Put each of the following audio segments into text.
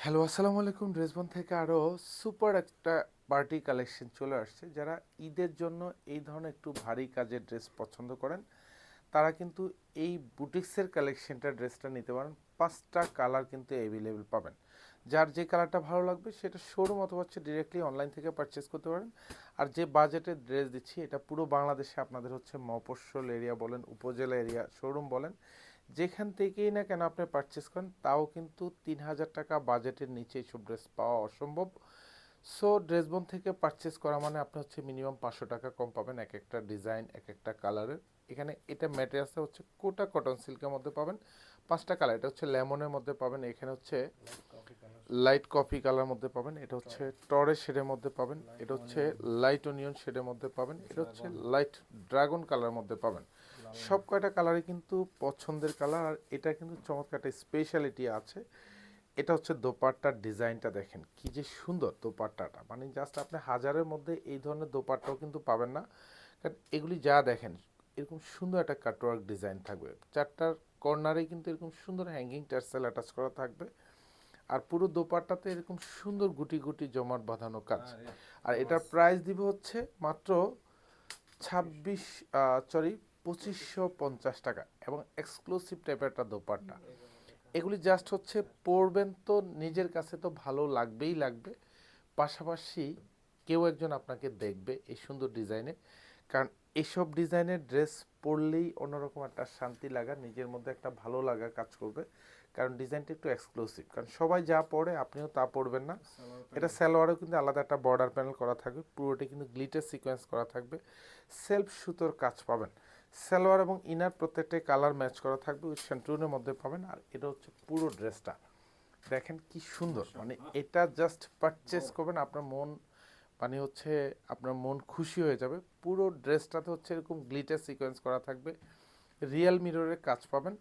Hello, আসসালামু আলাইকুম। ড্রেসবন থেকে আরও সুপার একটা পার্টি কালেকশন চলে আসছে। যারা ঈদের জন্য এই ধরনের একটু ভারী কাজের ড্রেস পছন্দ করেন তারা কিন্তু এই বুটিক্সের কালেকশনটা ড্রেসটা নিতে পারেন। 5টা কালার কিন্তু অ্যাভেলেবেল পাবেন। যার যে কালারটা ভালো লাগবে সেটা শোরুম অথবা হচ্ছে ডিরেক্টলি অনলাইন থেকে পারচেস করতে পারেন। আর যে বাজেটের ড্রেস দিচ্ছি এটা পুরো বাংলাদেশে আপনাদের হচ্ছে মফস্বল এরিয়া বলেন, উপজেলা এরিয়া, শোরুম বলেন, যেখান থেকেই না কেন আপনি পারচেস করেন তাও কিন্তু 3,000 টাকা বাজেটের নিচে এইসব ড্রেস পাওয়া অসম্ভব। সো ড্রেসবন থেকে পারচেস করা মানে আপনি হচ্ছে মিনিমাম 500 টাকা কম পাবেন এক একটা ডিজাইন, এক একটা কালারের। এখানে এটা ম্যাটেরিয়ালসটা হচ্ছে কোটা কটন সিল্কের মধ্যে পাবেন। 5টা কালার, এটা হচ্ছে লেমনের মধ্যে পাবেন, এখানে হচ্ছে লাইট কফি কালার মধ্যে পাবেন, এটা হচ্ছে টরে শেডের মধ্যে পাবেন, এটা হচ্ছে লাইট অনিয়ন শেডের মধ্যে পাবেন, এটা হচ্ছে লাইট ড্রাগন কালার মধ্যে পাবেন। সব কয়টা কালারই কিন্তু পছন্দের কালার। আর এটা কিন্তু চমৎকার একটা স্পেশালিটি আছে। এটা হচ্ছে দোপাট্টার ডিজাইনটা দেখেন কি যে সুন্দর দোপাট্টাটা, মানে জাস্ট আপনি হাজারের মধ্যে এই ধরনের দোপাট্টাও কিন্তু পাবেন না। কারণ এগুলি যা দেখেন এরকম সুন্দর একটা কাটওয়ার্ক ডিজাইন থাকবে, চারটার কর্নারে কিন্তু এরকম সুন্দর হ্যাঙ্গিং টার্সেল অ্যাটাচ করা থাকবে। আর পুরো দোপাট্টাতে এরকম সুন্দর গুটি গুটি জমাট বাঁধানো কাজ। আর এটার প্রাইস দিব হচ্ছে মাত্র 26 সরি 2550 টাকা, এবং এক্সক্লুসিভ টাইপের একটা দোপাট্টা। এগুলি জাস্ট হচ্ছে পরবেন তো নিজের কাছে তো ভালো লাগবেই লাগবে, পাশাপাশি কেউ একজন আপনাকে দেখবে এই সুন্দর ডিজাইনে। কারণ এইসব ডিজাইনের ড্রেস পরলেই অন্যরকম একটা শান্তি লাগা, নিজের মধ্যে একটা ভালো লাগা কাজ করবে। কারণ ডিজাইনটা একটু এক্সক্লুসিভ, কারণ সবাই যা পরে আপনিও তা পরবেন না। এটা সালোয়ারেও কিন্তু আলাদা একটা বর্ডার প্যানেল করা থাকবে, পুরোটা কিন্তু গ্লিটার সিকোয়েন্স করা থাকবে, সেলফ সুতোর কাজ পাবেন। সালোয়ার এবং ইনার প্রত্যেকটাই কালার ম্যাচ করা থাকবে, ওই সেন্টুনের মধ্যে পাবেন। আর এটা হচ্ছে পুরো ড্রেসটা দেখেন কি সুন্দর, মানে এটা জাস্ট পারচেস করবেন আপনার মন, মানে হচ্ছে আপনার মন খুশি হয়ে যাবে। পুরো ড্রেসটাতে হচ্ছে এরকম গ্লিটার সিকোয়েন্স করা থাকবে, রিয়েল মিররের কাজ পাবেন,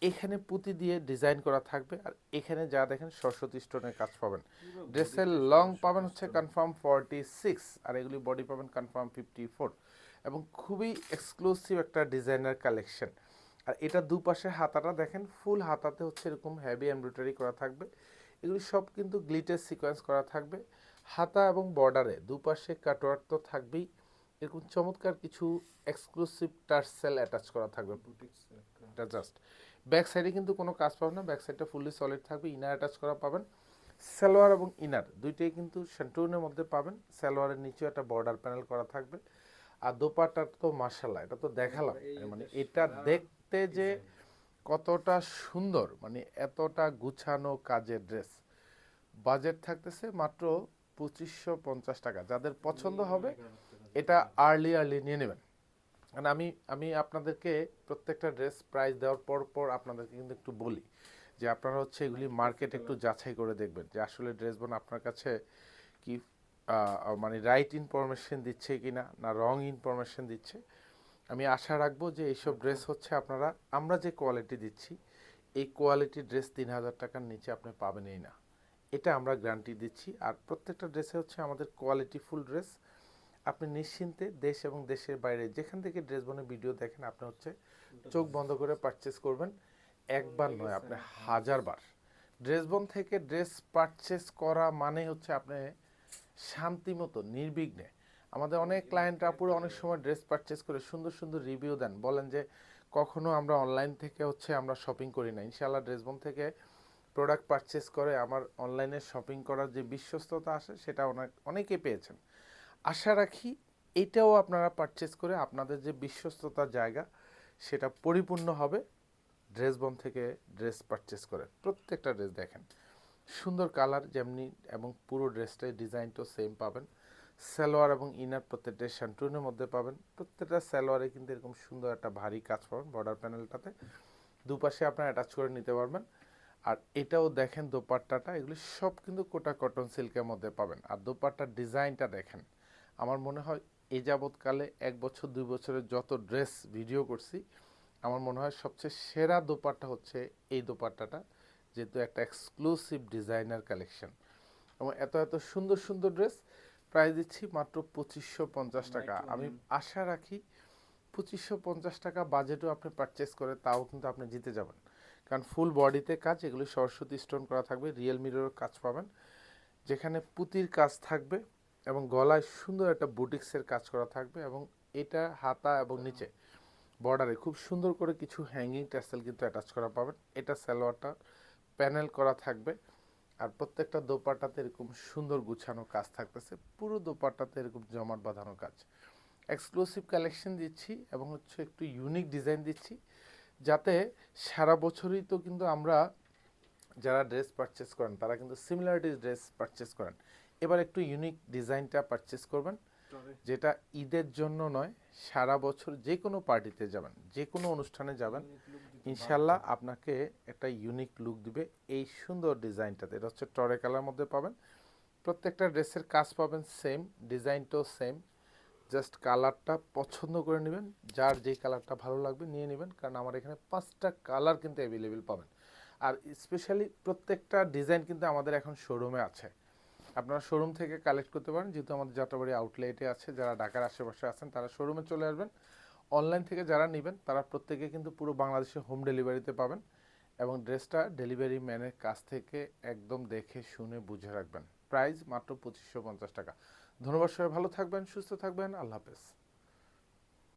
এখানে পুঁতি দিয়ে ডিজাইন করা থাকবে। আর এখানে যা দেখেন সরস্বতী স্টোনের কাজ পাবেন। ড্রেসের লং পাবেন হচ্ছে কনফার্ম 46, আর এগুলি বডি পাবেন কনফার্ম 54, এবং খুবই এক্সক্লুসিভ একটা ডিজাইনার কালেকশন। আর এটা দুপাশে হাতাটা দেখেন, ফুল হাতাতে হচ্ছে এরকম হেভি এমব্রয়ডারি করা থাকবে, এগুলি সব কিন্তু গ্লিটার সিকোয়েন্স করা থাকবে। হাতা এবং বর্ডারে দুপাশে কাটওয়ার্ক তো থাকবেই, এরকম চমৎকার কিছু এক্সক্লুসিভ টার্সেল অ্যাটাচ করা থাকবে। এটা জাস্ট ব্যাক সাইডে কিন্তু কোনো কাজ পাবেন না, ব্যাক সাইডটা ফুললি সলিড থাকবে, ইনার অ্যাটাচ করা পাবেন। সালোয়ার এবং ইনার দুইটাই কিন্তু সেন্টুনের মধ্যে পাবেন, সালোয়ারের নিচেও একটা বর্ডার প্যানেল করা থাকবে। আর দোপাট্টা তো মাশাআল্লাহ, এটা তো দেখালাম, মানে এটা দেখতে যে কতটা সুন্দর, মানে এতটা গুছানো কাজের ড্রেস। বাজেট থাকতেছে মাত্র 2550 টাকা। যাদের পছন্দ হবে এটা আর্লি আর্লি নিয়ে নেবেন। কারণ আমি আমি আপনাদেরকে প্রত্যেকটা ড্রেস প্রাইস দেওয়ার পর পর আপনাদেরকে কিন্তু একটু বলি যে আপনারা হচ্ছে এগুলি মার্কেট একটু যাচাই করে দেখবেন যে আসলে ড্রেস বোন আপনার কাছে কি মানে রাইট ইনফরমেশন দিচ্ছে কিনা, না রং ইনফরমেশন দিচ্ছে। আমি আশা রাখবো যে এইসব ড্রেস হচ্ছে আপনারা, আমরা যে কোয়ালিটি দিচ্ছি এই কোয়ালিটির ড্রেস 3,000 টাকার নিচে আপনি পাবেনই না, এটা আমরা গ্যারান্টি দিচ্ছি। আর প্রত্যেকটা ড্রেসে হচ্ছে আমাদের কোয়ালিটি ফুল ড্রেস। আপনি নিশ্চিন্তে দেশ এবং দেশের বাইরে যেখান থেকে ড্রেস বনের ভিডিও দেখেন আপনি হচ্ছে চোখ বন্ধ করে পারচেস করবেন। একবার নয়, আপনি হাজারবার। ড্রেস বন থেকে ড্রেস পারচেস করা মানে হচ্ছে আপনি শান্তি মতো নির্বিঘ্নে। আমাদের অনেক ক্লায়েন্ট আপুরা অনেক সময় ড্রেস পারচেস করে সুন্দর সুন্দর রিভিউ দেন, বলেন যে কখনো আমরা অনলাইন থেকে হচ্ছে আমরা শপিং করি না, ইনশাআল্লাহ ড্রেস বন থেকে প্রোডাক্ট পারচেস করে আমার অনলাইনে শপিং করার যে বিশ্বস্ততা আসে সেটা অনেকে পেয়েছেন। আশা রাখি এটাও আপনারা পারচেস করে আপনাদের যে বিশ্বস্ততার জায়গা সেটা পরিপূর্ণ হবে ড্রেস বন থেকে ড্রেস পারচেস করে। প্রত্যেকটা ড্রেস দেখেন সুন্দর কালার যেমনি, এবং পুরো ড্রেসটাই ডিজাইনটাও সেম পাবেন। সালোয়ার এবং ইনার প্রত্যেকটা শান্টুনের মধ্যে পাবেন, প্রত্যেকটা সালোয়ারে কিন্তু এরকম সুন্দর একটা ভারী কাজ পাবেন বর্ডার প্যানেলটাতে, দুপাশে আপনারা অ্যাটাচ করে নিতে পারবেন। আর এটাও দেখেন দোপাট্টাটা, এগুলি সব কিন্তু কোটা কটন সিল্কের মধ্যে পাবেন। আর দোপাট্টার ডিজাইনটা দেখেন, আমার মনে হয় এই যাবৎকালে 1 বছর 2 বছরের যত ড্রেস ভিডিও করছি আমার মনে হয় সবচেয়ে সেরা দোপাট্টা হচ্ছে এই দোপাট্টাটা, যেহেতু একটা এক্সক্লুসিভ ডিজাইনার কালেকশন। এবং এত এত সুন্দর সুন্দর ড্রেস প্রাইস দিচ্ছি মাত্র 2550 টাকা। আমি আশা রাখি 2550 টাকা বাজেটও আপনি পারচেস করে তাও কিন্তু আপনি জিতে যাবেন। কারণ ফুল বডিতে কাজ, এগুলি সরস্বতী স্টোন করা থাকবে, রিয়েল মিররের কাজ পাবেন, যেখানে পুঁতির কাজ থাকবে এবং গলায় সুন্দর একটা বুটিক্সের কাজ করা থাকবে, এবং এটা হাতা এবং নিচে বর্ডারে খুব সুন্দর করে কিছু হ্যাঙ্গিং ট্যাসেল কিন্তু অ্যাটাচ করা পাবেন। এটা সালোয়ারটা প্যানেল করা থাকবে, আর প্রত্যেকটা দোপাট্টাতে এরকম সুন্দর গুছানো কাজ থাকতেছে, পুরো দোপাট্টাতে এরকম জমাট বাঁধানো কাজ। এক্সক্লুসিভ কালেকশন দিচ্ছি এবং হচ্ছে একটু ইউনিক ডিজাইন দিচ্ছি, যাতে সারা বছরই তো কিন্তু আমরা যারা ড্রেস পারচেস করেন তারা কিন্তু সিমিলারিটি ড্রেস পারচেস করেন, এবার একটু ইউনিক ডিজাইনটা পারচেস করবেন, যেটা ঈদের জন্য নয়, সারা বছর যে কোনো পার্টিতে যাবেন, যে কোনো অনুষ্ঠানে যাবেন, ইনশাল্লাহ আপনাকে একটা ইউনিক লুক দিবে এই সুন্দর ডিজাইনটাতে। এটা হচ্ছে টরে কালার মধ্যে পাবেন, প্রত্যেকটা ড্রেসের কাজ পাবেন সেম, ডিজাইনটাও সেম, জাস্ট কালারটা পছন্দ করে নেবেন, যার যেই কালারটা ভালো লাগবে নিয়ে নেবেন, কারণ আমার এখানে 5টা কালার কিন্তু অ্যাভেলেবেল পাবেন। আর স্পেশালি প্রত্যেকটা ডিজাইন কিন্তু আমাদের এখন শোরুমে আছে, আপনারা শোরুম থেকে কালেক্ট করতে পারেন, যেহেতু আমাদের যাত্রাবাড়ি আউটলেটে আছে। যারা ঢাকার আশেপাশে আছেন তারা শোরুমে চলে আসবেন, অনলাইন থেকে যারা নেবেন তারা প্রত্যেকে কিন্তু পুরো বাংলাদেশে হোম ডেলিভারিতে পাবেন, এবং ড্রেসটা ডেলিভারি ম্যানের কাছ থেকে একদম দেখে শুনে বুঝে রাখবেন। প্রাইস মাত্র 2550 টাকা। ধন্যবাদ, সবাই ভালো থাকবেন, সুস্থ থাকবেন, আল্লাহ হাফেজ।